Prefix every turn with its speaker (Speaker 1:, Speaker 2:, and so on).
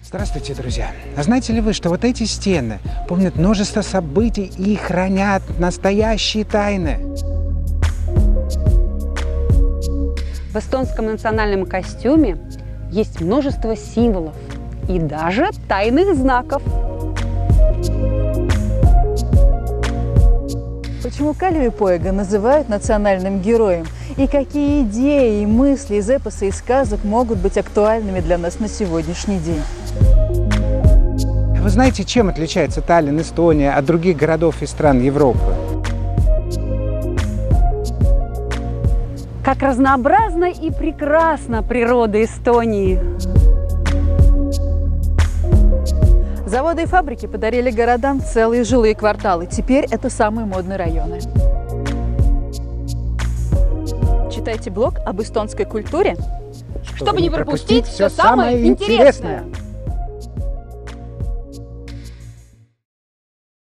Speaker 1: Здравствуйте, друзья! А знаете ли вы, что вот эти стены помнят множество событий и хранят настоящие тайны?
Speaker 2: В эстонском национальном костюме есть множество символов и даже тайных знаков.
Speaker 3: Почему Калеви Поега называют национальным героем? И какие идеи и мысли из эпоса и сказок могут быть актуальными для нас на сегодняшний день?
Speaker 1: Вы знаете, чем отличается Таллин, Эстония от других городов и стран Европы?
Speaker 2: Как разнообразна и прекрасна природа Эстонии!
Speaker 3: Заводы и фабрики подарили городам целые жилые кварталы. Теперь это самые модные районы. Читайте блог об эстонской культуре,
Speaker 2: чтобы не пропустить все самое интересное.